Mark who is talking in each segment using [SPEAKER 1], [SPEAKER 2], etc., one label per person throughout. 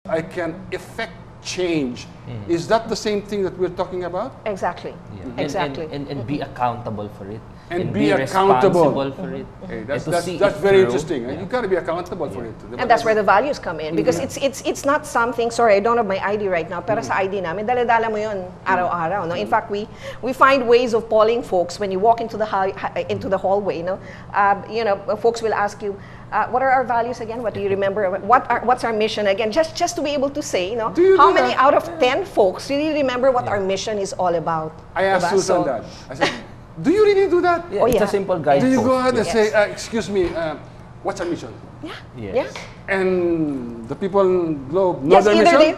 [SPEAKER 1] I can effect change. Is that the same thing that we're talking about?
[SPEAKER 2] Exactly.
[SPEAKER 3] Yeah.
[SPEAKER 2] Exactly.
[SPEAKER 3] And be accountable for it.
[SPEAKER 1] And be accountable
[SPEAKER 3] responsible for it.
[SPEAKER 1] Hey,
[SPEAKER 3] And to see
[SPEAKER 1] that's
[SPEAKER 3] it
[SPEAKER 1] very
[SPEAKER 3] through.
[SPEAKER 1] interesting.
[SPEAKER 3] Yeah.
[SPEAKER 1] You got to be accountable for it.
[SPEAKER 2] And that's where the values come in. Because it's not something, sorry, I don't have my ID right now, pero sa ID namin, dala-dala mo yun araw-araw. No? In fact, we find ways of polling folks when you walk into the hallway. Folks will ask you, what are our values again? What do you remember? What's our mission again? Just to be able to say, how many out of 10 folks really remember what our mission is all about?
[SPEAKER 1] I asked Susan that. I said, do you really do that?
[SPEAKER 3] Yeah, it's a simple guide.
[SPEAKER 1] Do you go ahead and say, excuse me, what's our mission?
[SPEAKER 2] Yeah.
[SPEAKER 3] Yes.
[SPEAKER 2] Yeah.
[SPEAKER 1] And the people in Globe know their
[SPEAKER 2] either
[SPEAKER 1] mission?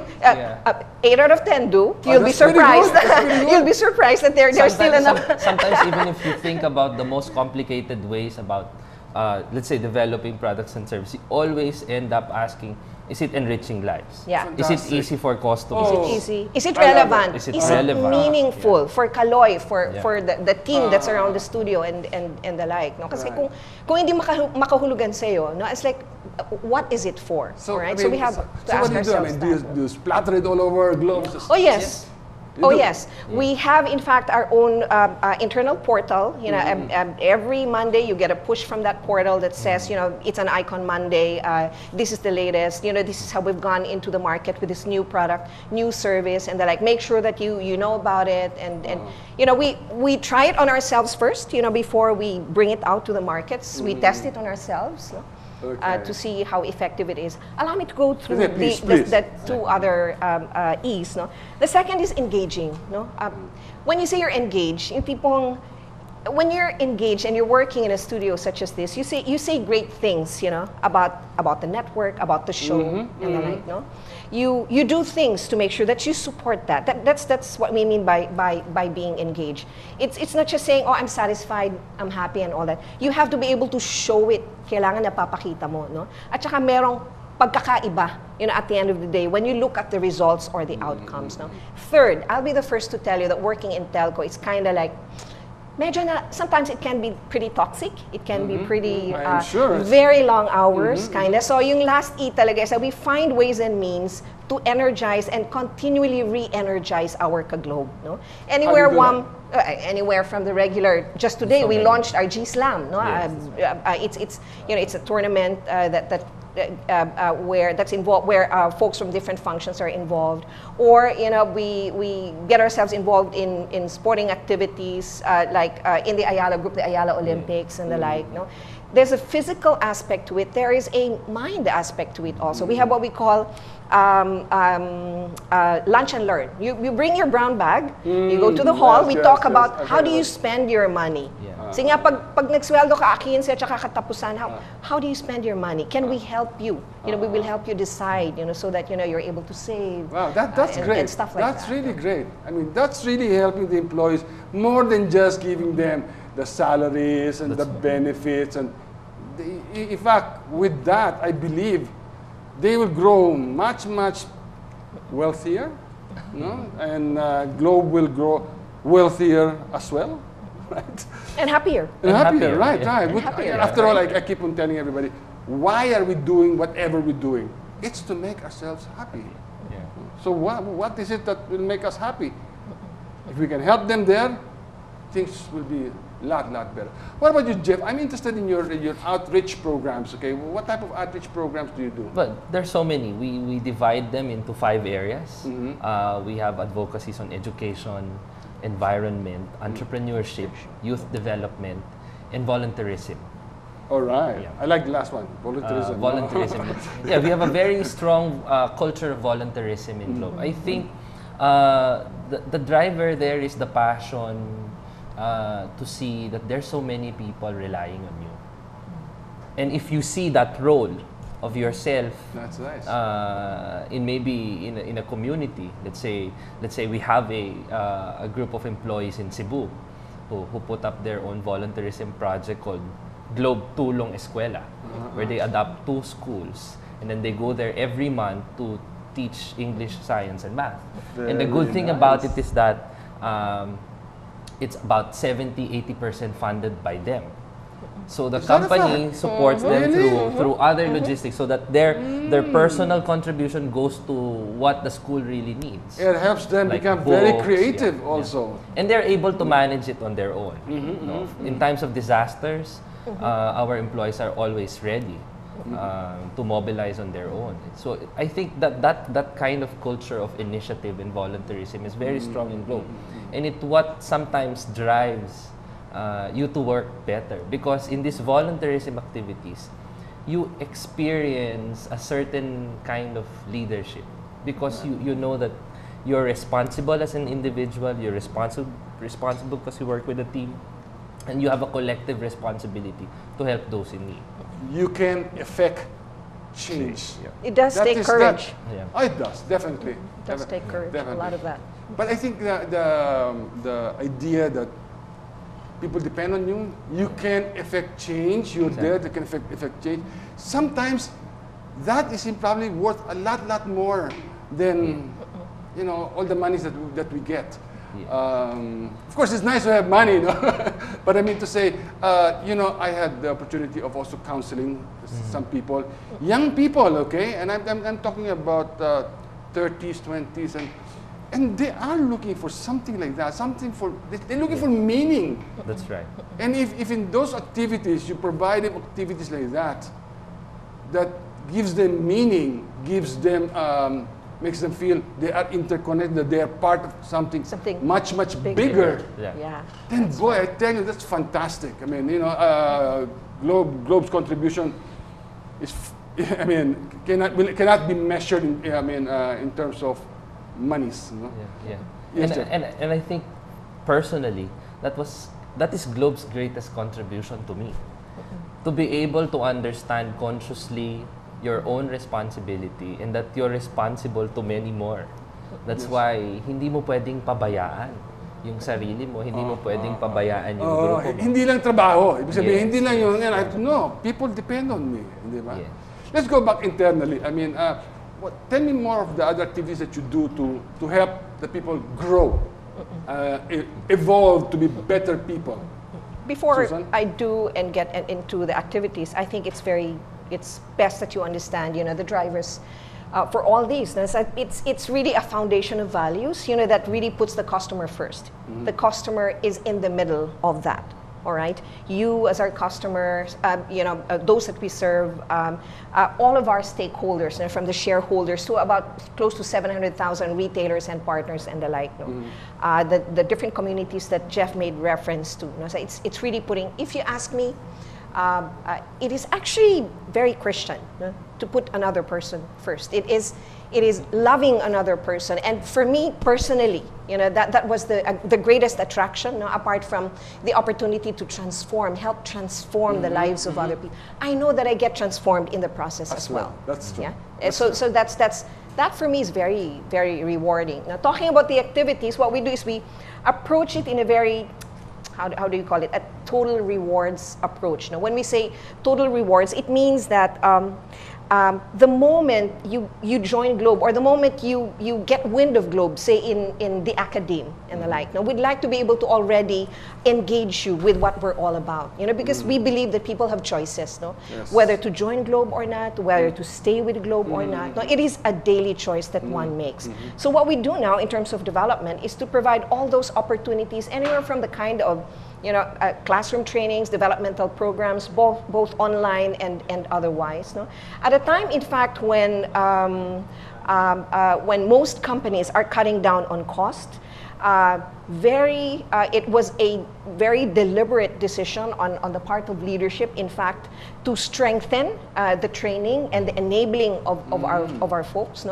[SPEAKER 2] 8 out of 10 do. You'll be
[SPEAKER 1] that's pretty
[SPEAKER 2] surprised.
[SPEAKER 1] good. That's pretty good.
[SPEAKER 2] You'll be surprised that there's still enough.
[SPEAKER 3] Sometimes even if you think about the most complicated ways about, let's say, developing products and services, you always end up asking, is it enriching lives?
[SPEAKER 2] Yeah.
[SPEAKER 3] Is it easy for customers?
[SPEAKER 2] Is it easy? Is it relevant?
[SPEAKER 3] Is it relevant?
[SPEAKER 2] Meaningful for Caloy, for the team that's around the studio and the like? No? Kasi kung hindi makahulugan sa'yo, no? It's like, what is it for?
[SPEAKER 1] So,
[SPEAKER 2] right?
[SPEAKER 1] I mean,
[SPEAKER 2] So we have to ask
[SPEAKER 1] what do you do? I
[SPEAKER 2] ourselves
[SPEAKER 1] mean, do you splatter it all over globes?
[SPEAKER 2] Oh, yes.
[SPEAKER 1] You
[SPEAKER 2] Oh
[SPEAKER 1] do?
[SPEAKER 2] yes, we have in fact our own internal portal. Every Monday you get a push from that portal that says, it's an Icon Monday. This is the latest. This is how we've gone into the market with this new product, new service, and like make sure that you know about it. And we try it on ourselves first. Before we bring it out to the markets, we test it on ourselves. To see how effective it is. Allow me to go through the two other E's. No? The second is engaging. No? When you say you're engaged, when you're engaged and you're working in a studio such as this, you say great things, about the network, about the show, and the like. No? You do things to make sure that you support that. That's what we mean by being engaged. It's not just saying, oh, I'm satisfied, I'm happy, and all that. You have to be able to show it. Kailangan napapakita mo, no? At saka merong pagkakaiba, at the end of the day, when you look at the results or the outcomes, no? Third, I'll be the first to tell you that working in telco, it's kind of like, sometimes it can be pretty toxic. It can be pretty, very long hours, kind of. So yung last E talaga is that we find ways and means to energize and continually re-energize our kaglobe. No? Anywhere from the regular. Just today, we launched our G Slam. No? Yes. It's a tournament where that's involved, where folks from different functions are involved, or we get ourselves involved in sporting activities like in the Ayala group, the Ayala Olympics and the like. No, there's a physical aspect to it. There is a mind aspect to it also. We have what we call lunch and learn. You bring your brown bag, you go to the hall, we talk about how do you spend your money. Kasi nga, pag nagsweldo ka, 15 at saka katapusan, how do you spend your money? Can we help you? We will help you decide, so that you're able to save.
[SPEAKER 1] Wow, that's great.
[SPEAKER 2] And stuff like
[SPEAKER 1] that's really great. I mean, that's really helping the employees more than just giving them the salaries and the benefits. And in fact, with that, I believe they will grow much, much wealthier, and Globe will grow wealthier as well. Right?
[SPEAKER 2] And happier.
[SPEAKER 1] And happier, right.
[SPEAKER 2] Happier.
[SPEAKER 1] After all, I keep on telling everybody, why are we doing whatever we're doing? It's to make ourselves happy.
[SPEAKER 3] Yeah.
[SPEAKER 1] So what is it that will make us happy? If we can help them there, things will be a lot better. What about you, Jeff? I'm interested in your outreach programs. Okay, what type of outreach programs do you do?
[SPEAKER 3] Well, there's so many. We divide them into 5 areas. We have advocacies on education, environment, entrepreneurship, youth development, and volunteerism.
[SPEAKER 1] All right. Yeah. I like the last one, volunteerism.
[SPEAKER 3] Volunteerism. Yeah, we have a very strong culture of volunteerism in Globe. I think the driver there is the passion to see that there's so many people relying on you. And if you see that role of yourself,
[SPEAKER 1] that's nice.
[SPEAKER 3] in a community, let's say we have a group of employees in Cebu who put up their own volunteerism project called Globe Tulong Eskwela, where they adopt 2 schools and then they go there every month to teach English, science, and math. And the good thing about it is that it's about 70-80% funded by them. So the
[SPEAKER 1] Is that a
[SPEAKER 3] company
[SPEAKER 1] fact?
[SPEAKER 3] supports them
[SPEAKER 1] Really?
[SPEAKER 3] through other logistics, so that their personal contribution goes to what the school really needs.
[SPEAKER 1] It helps them
[SPEAKER 3] Like
[SPEAKER 1] become very
[SPEAKER 3] books,
[SPEAKER 1] creative
[SPEAKER 3] yeah.
[SPEAKER 1] also.
[SPEAKER 3] And they're able to manage it on their own. No? In times of disasters, our employees are always ready to mobilize on their own. So I think that kind of culture of initiative and volunteerism is very strong in Globe. And it's what sometimes drives you to work better, because in these volunteerism activities, you experience a certain kind of leadership, because you know that you're responsible as an individual, you're responsible because you work with a team, and you have a collective responsibility to help those in need.
[SPEAKER 1] You can affect change.
[SPEAKER 3] Yeah.
[SPEAKER 2] It does
[SPEAKER 1] That
[SPEAKER 2] take
[SPEAKER 1] is
[SPEAKER 2] courage.
[SPEAKER 3] Yeah.
[SPEAKER 1] Oh, it does, definitely.
[SPEAKER 2] It does take courage. A lot of that.
[SPEAKER 1] But I think the idea that people depend on you, you can affect change, you're there, you can affect change. Sometimes that is probably worth a lot more than all the monies that we get.
[SPEAKER 3] Yeah.
[SPEAKER 1] Of course, it's nice to have money, but I mean to say, I had the opportunity of also counseling some people, young people, okay, and I'm talking about 30s, 20s, and they are looking for something like that, they're looking for meaning.
[SPEAKER 3] That's right.
[SPEAKER 1] And if in those activities, you provide them activities like that gives them meaning, makes them feel they are interconnected, that they are part of something much bigger.
[SPEAKER 2] Yeah.
[SPEAKER 1] Then boy, I tell you, that's fantastic. I mean, Globe's contribution is, cannot be measured in terms of monies.
[SPEAKER 3] Yeah.
[SPEAKER 1] Yes,
[SPEAKER 3] and I think personally that is Globe's greatest contribution to me. To be able to understand consciously your own responsibility, and that you're responsible to many more. That's why hindi mo pwedeng pabayaan yung sarili mo, hindi mo pwedeng pabayaan yung grupo mo.
[SPEAKER 1] Hindi lang trabaho. Ibig sabihin,
[SPEAKER 3] Yes,
[SPEAKER 1] hindi lang yun. No, people depend on me. Di ba?
[SPEAKER 3] Yeah.
[SPEAKER 1] Let's go back internally. I mean, tell me more of the other activities that you do to help the people grow, evolve to be better people.
[SPEAKER 2] Before
[SPEAKER 1] Susan?
[SPEAKER 2] I do and get into the activities, I think it's best that you understand, the drivers for all these. It's really a foundation of values, that really puts the customer first. The customer is in the middle of that. All right, you as our customers, those that we serve, all of our stakeholders, from the shareholders to about close to 700,000 retailers and partners and the like. The different communities that Jeff made reference to. So it's really putting. If you ask me, it is actually very Christian to put another person first. It is loving another person, and for me personally, that was the greatest attraction. Apart from the opportunity to help transform the lives of other people, I know that I get transformed in the process as well.
[SPEAKER 1] That's true.
[SPEAKER 2] Yeah. So that for me is very, very rewarding. Now, talking about the activities, what we do is we approach it in a very, how do you call it? A total rewards approach. Now, when we say total rewards, it means that the moment you join Globe, or the moment you get wind of Globe, say in the academe and the like, now we'd like to be able to already engage you with what we're all about, because we believe that people have choices,
[SPEAKER 1] Yes.
[SPEAKER 2] whether to join Globe or not, whether to stay with Globe or not. No, it is a daily choice that one makes. So what we do now in terms of development is to provide all those opportunities, anywhere from the kind of classroom trainings, developmental programs, both online and otherwise. At a time, in fact, when most companies are cutting down on cost, it was a very deliberate decision on the part of leadership, in fact, to strengthen the training and the enabling of our folks.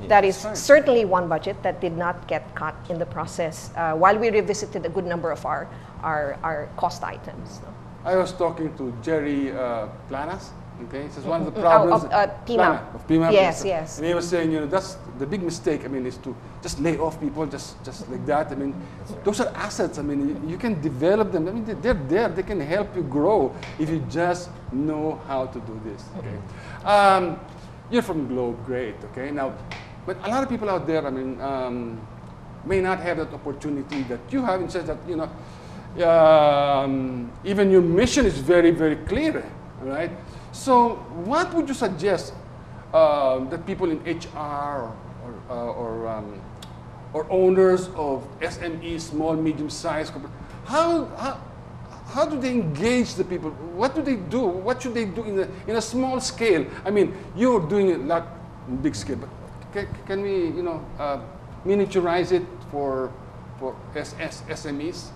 [SPEAKER 2] That is certainly one budget that did not get cut in the process while we revisited a good number of our cost items.
[SPEAKER 1] I was talking to Jerry Planas. Okay, this is one of the problems
[SPEAKER 2] of PIMA.
[SPEAKER 1] Of PIMA.
[SPEAKER 2] Yes.
[SPEAKER 1] And he was saying, that's the big mistake. Is to just lay off people just like that. Those are assets. You can develop them. They're there. They can help you grow if you just know how to do this. Okay. You're from Globe, great. Okay. Now, but a lot of people out there, may not have that opportunity that you have. In sense that even your mission is very, very clear, right? So what would you suggest that people in HR or owners of SME, small, medium-sized corporate, how do they engage the people? What do they do? What should they do in a small scale? I mean, you're doing it a lot in big scale, but can we, miniaturize it for SMEs?